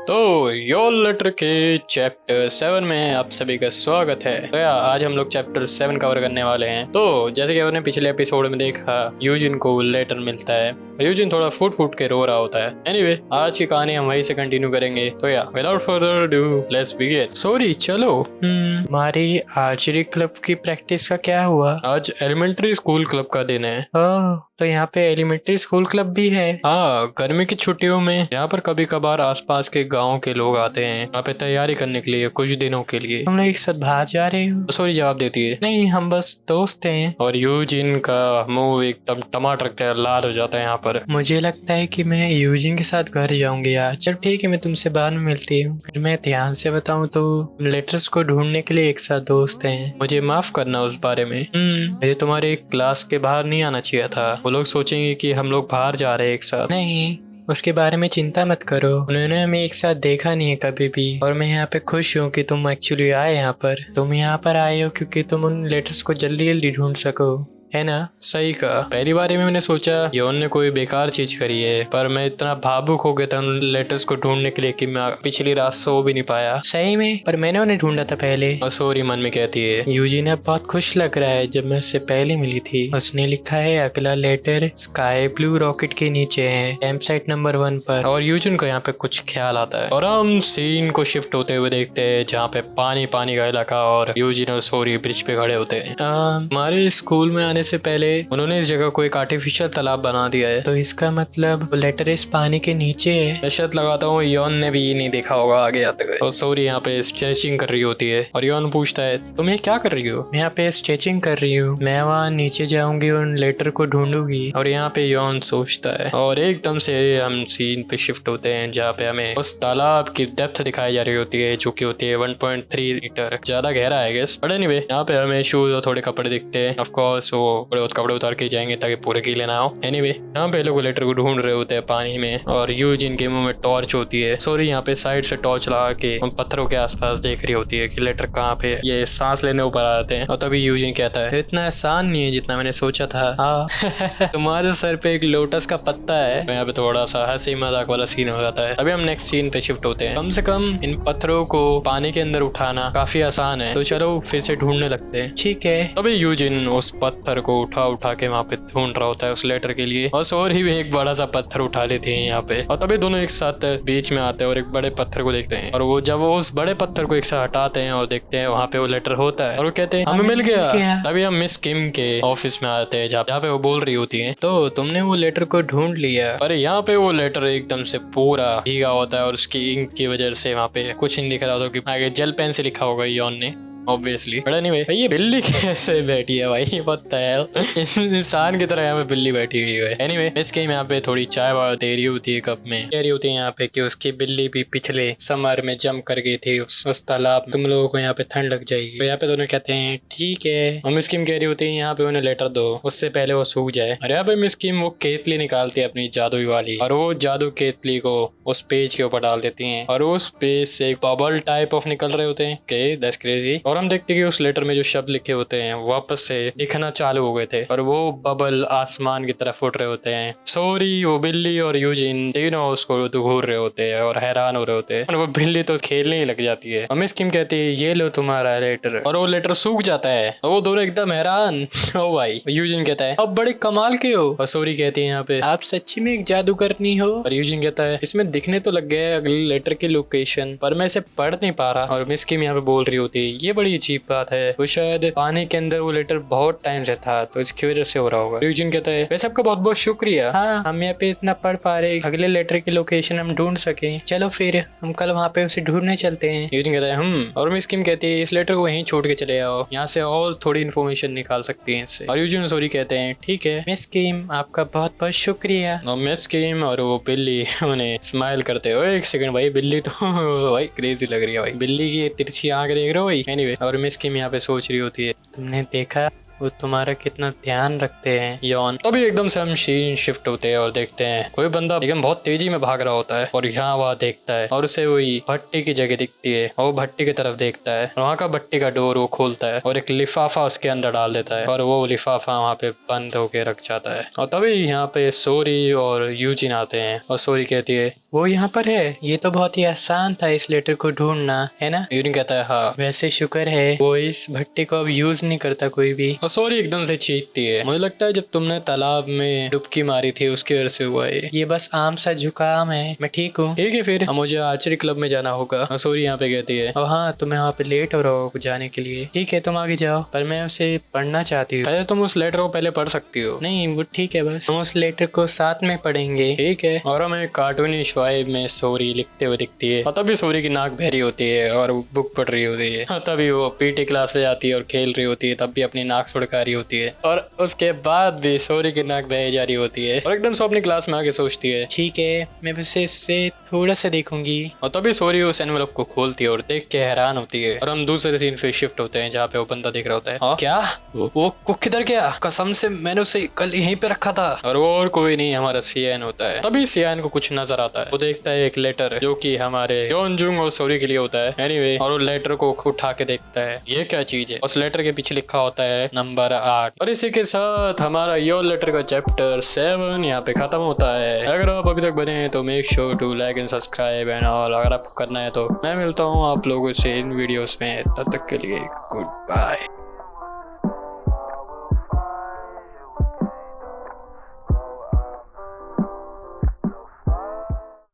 तो your letter के chapter 7 में आप सभी का स्वागत है। तो आज हम लोग चैप्टर 7 कवर करने वाले हैं। तो जैसे कि आपने पिछले एपिसोड में देखा, यूजिन को लेटर मिलता है और यूजिन थोड़ा फूट फूट के रो रहा होता है। एनीवे, आज की कहानी हम वहीं से कंटिन्यू करेंगे। तो without further do let's begin. Sorry, चलो। हमारी आर्चरी क्लब की प्रैक्टिस का क्या हुआ? आज एलिमेंट्री स्कूल क्लब का दिन है। तो यहाँ पे एलिमेंट्री स्कूल क्लब भी है। हाँ, गर्मी की छुट्टियों में यहाँ पर कभी कभार आसपास के गांव के लोग आते हैं यहाँ पे तैयारी करने के लिए, कुछ दिनों के लिए। हम लोग एक साथ बाहर जा रहे हो? सॉरी, जवाब देती है। नहीं, हम बस दोस्त हैं। और यूजिन का मुंह एकदम टमाटर की तरह लाल हो जाता है यहाँ पर। मुझे लगता है कि मैं यूजिन के साथ घर जाऊंगी आज। चल ठीक है, मैं तुमसे बाद में मिलती हूँ। फिर मैं ध्यान से बताऊँ तो लेटर्स को ढूंढने के लिए एक साथ दोस्त हैं। मुझे माफ करना उस बारे में। मुझे तुम्हारे क्लास के बाहर नहीं आना चाहिए था। वो लोग सोचेंगे कि हम लोग बाहर जा रहे हैं एक साथ। नहीं, उसके बारे में चिंता मत करो। उन्होंने हमें एक साथ देखा नहीं है कभी भी। और मैं यहाँ पे खुश हूँ कि तुम एक्चुअली आए यहाँ पर। तुम यहाँ पर आए हो क्योंकि तुम उन लेटर्स को जल्दी जल्दी ढूंढ सको, है ना? सही कहा। पहली बार में मैंने सोचा योन ने कोई बेकार चीज करी है, पर मैं इतना भावुक हो गया था उन लेटर्स को ढूंढने के लिए कि मैं पिछली रात सो भी नहीं पाया। सही में? पर मैंने उन्हें ढूंढा था पहले। और सॉरी मन में कहती है। यूजिन अब बहुत खुश लग रहा है। जब मैं उससे पहले मिली थी उसने लिखा है अगला लेटर स्काई ब्लू रॉकेट के नीचे है, कैंप साइट नंबर 1 पर। और यूजिन को यहाँ पे कुछ ख्याल आता है और हम सीन को शिफ्ट होते हुए देखते हैं जहाँ पे पानी पानी का इलाका और यूजिन और सॉरी ब्रिज पे खड़े होते हैं। हमारे स्कूल में से पहले उन्होंने इस जगह को एक आर्टिफिशियल तालाब बना दिया है। तो इसका मतलब लेटर इस पानी के नीचे है। मैं शर्त लगाता हूँ योन ने भी ये नहीं देखा होगा आगे आते हुए। और सॉरी यहाँ पे स्ट्रेचिंग कर रही होती है और योन पूछता है तुम ये क्या कर रही हो? मैं यहाँ पे स्ट्रेचिंग कर रही हूँ। मैं वहाँ नीचे जाऊंगी उन लेटर को ढूंढूंगी। और यहाँ पे योन सोचता है और एकदम से हम सीन पे शिफ्ट होते हैं जहाँ पे हमें उस तालाब की डेप्थ दिखाई जा रही होती है जो की होती है 1.3 मीटर। ज्यादा गहरा है गेस। बट एनीवे, यहाँ पे हमें शूज और थोड़े कपड़े दिखते हैं। ऑफ कोर्स वो बड़े बहुत कपड़े उतार के जाएंगे ताकि पूरे गीले ना हो। एनीवे, यहाँ पे लोग लेटर को ढूंढ रहे होते हैं पानी में और यूजिन के मुंह में टॉर्च होती है। सॉरी यहाँ पे साइड से टॉर्च लगा के हम पत्थरों के आसपास देख रही होती है कि लेटर कहाँ पे। ये सांस लेने ऊपर आते हैं और तभी यूजिन कहता है इतना आसान नहीं है जितना मैंने सोचा था। हाँ तुम्हारे सर पे एक लोटस का पत्ता है। तो यहाँ पे थोड़ा सा हंसी मजाक वाला सीन हो जाता है। अभी हम नेक्स्ट सीन पे शिफ्ट होते हैं। कम से कम इन पत्थरों को पानी के अंदर उठाना काफी आसान है, तो चलो फिर से ढूंढने लगते हैं। ठीक है। तभी यूजिन उस पत्थर को उठा के वहाँ पे ढूंढ रहा होता है उस लेटर के लिए। और सॉरी भी एक बड़ा सा पत्थर उठा लेते हैं यहाँ पे। और तभी दोनों एक साथ बीच में आते हैं और एक बड़े पत्थर को देखते हैं। और वो जब वो उस बड़े पत्थर को एक साथ हटाते हैं और देखते हैं वहाँ पे वो लेटर होता है और वो कहते हैं हमें मिल गया। तभी हम मिस किम के ऑफिस में आते हैं जहाँ पे वो बोल रही होती है तो तुमने वो लेटर को ढूंढ लिया। पर यहाँ पे वो लेटर एकदम से पूरा भीगा होता है और उसकी इंक की वजह से वहाँ पे कुछ नहीं लिखा रहा होता कि आगे जेल पेन से लिखा होगा योन ने ऑब्वियसली। बट एनीवे, ये बिल्ली कैसे बैठी है भाई? पता है इंसान की तरह यहाँ पे बिल्ली बैठी हुई है। एनीवे, इसके यहाँ पे थोड़ी चाय वाय दे रही होती है कप में। कह रही होती है यहाँ पे कि उसकी बिल्ली भी पिछले समर में जंप कर गई थी उस तालाब, तुम लोगों को यहाँ पे ठंड लग जाएगी। तो यहाँ पे दोनों कहते हैं ठीक है। और मिस किम कह रही होती है यहाँ पे उन्हें लेटर दो उससे पहले वो सूख जाए। और यहाँ पे मिस किम वो केतली निकालती है अपनी जादुई वाली और वो जादू केतली को उस पेज के ऊपर डाल देती है और उस पेज से एक बबल टाइप ऑफ निकल रहे होते हैं। Okay, that's crazy. और हम देखते हैं कि उस लेटर में जो शब्द लिखे होते हैं वापस से दिखना चालू हो गए थे और वो बबल आसमान की तरफ उठ रहे होते हैं। सॉरी, वो बिल्ली और यूजिन तीनों उसको घूर रहे होते हैं और हैरान हो रहे होते हैं। और वो बिल्ली तो खेलने ही लग जाती है। मिस किम कहती है ये लो तुम्हारा लेटर। और वो लेटर सूख जाता है और वो दोनों एकदम हैरान। ओ भाई, यूजिन कहता है अब बड़े कमाल के हो। और सॉरी कहती है यहाँ पे आप सच्ची में एक जादूगरनी हो। और यूजिन कहता है इसमें दिखने तो लग गया अगले लेटर की लोकेशन, पर मैं इसे पढ़ नहीं पा रहा। और मिस किम यहाँ पे बोल रही होती है ये बड़ी अजीब बात है, वो शायद पानी के अंदर वो लेटर बहुत टाइम से था तो इसकी वजह से हो रहा होगा। यूजिन कहता है वैसे आपका बहुत बहुत शुक्रिया। हाँ, हम यहाँ पे इतना पढ़ पा रहे, अगले लेटर की लोकेशन हम ढूंढ सके। चलो फिर हम कल वहाँ पे उसे ढूंढने चलते हैं। यूजिन कहता है और मिस किम कहती है इस लेटर को वहीं छोड़ के चले आओ, यहाँ से और थोड़ी इन्फॉर्मेशन निकाल सकती है इससे। और यूजिन सॉरी कहते हैं ठीक है मिस किम, आपका बहुत बहुत शुक्रिया। और मिस किम और वो बिल्ली उन्हें स्माइल करते हो। एक सेकंड भाई, बिल्ली तो भाई क्रेजी लग रही है भाई, बिल्ली की तिरछी आंख देख रहे हो भाई। एनीवे, और मिस किम यहाँ पे सोच रही होती है तुमने देखा वो तुम्हारा कितना ध्यान रखते हैं यौन। तभी एकदम से हम सीन शिफ्ट होते हैं और देखते हैं कोई बंदा एकदम बहुत तेजी में भाग रहा होता है और यहाँ वहाँ देखता है और उसे वही भट्टी की जगह दिखती है और वो भट्टी की तरफ देखता है। वहाँ का भट्टी का डोर वो खोलता है और एक लिफाफा उसके अंदर डाल देता है और वो लिफाफा वहाँ पे बंद होके रख जाता है। और तभी यहाँ पे सोरी और यूजिन आते हैं और सोरी कहती है वो यहाँ पर है। ये तो बहुत ही आसान था इस लेटर को ढूंढना, है ना? यूरिन कहता है हाँ। वैसे शुक्र है वो इस भट्टे को अब यूज नहीं करता कोई भी। और सॉरी एकदम से चीखती है। मुझे लगता है जब तुमने तालाब में डुबकी मारी थी उसकी वजह से हुआ है। ये बस आम सा जुकाम है, मैं ठीक हूँ। ठीक है फिर अब मुझे आर्चरी क्लब में जाना होगा। सॉरी यहाँ पे कहती है। और हाँ तुम्हें वहाँ पे लेट हो रहा हो जाने के लिए। ठीक है तुम आगे जाओ, पर मैं उसे पढ़ना चाहती हूँ। पहले तुम उस लेटर को पहले पढ़ सकती हो। नहीं वो ठीक है, बस हम उस लेटर को साथ में पढ़ेंगे। ठीक है। और हमें कार्टूनी वाइब में सॉरी लिखते हुए दिखती है। और तभी सॉरी की नाक बहरी होती है और बुक पढ़ रही होती है। तभी वो पीटी क्लास में जाती है और खेल रही होती है, तब भी अपनी नाक सुड़का रही होती है। और उसके बाद भी सॉरी की नाक बह जा रही होती है और एकदम से अपनी क्लास में आके सोचती है ठीक है मैं बस इससे थोड़ा सा देखूंगी। और तभी सॉरी उस एनवेलप को खोलती है और देख के हैरान होती है। और हम दूसरे सीन पे शिफ्ट होते हैं जहाँ पे वो बंदा देख रहा होता है। क्या वो किधर गया? कसम से मैंने उसे कल यहीं पे रखा था। और वो और कोई नहीं हमारा सियान होता है। तभी सियान को कुछ नजर आता है। वो देखता है एक लेटर जो कि हमारे योनजुंग और सॉरी के लिए होता है। एनीवे और वो लेटर को उठा के देखता है ये क्या चीज है। उस लेटर के पीछे लिखा होता है नंबर 8। और इसी के साथ हमारा योर लेटर का चैप्टर 7 यहाँ पे खत्म होता है। अगर आप अभी तक बने हैं तो make sure to like and subscribe and all. अगर आपको करना है तो मैं मिलता हूँ आप लोगों से इन वीडियोस में। तब तक के लिए गुड बाय।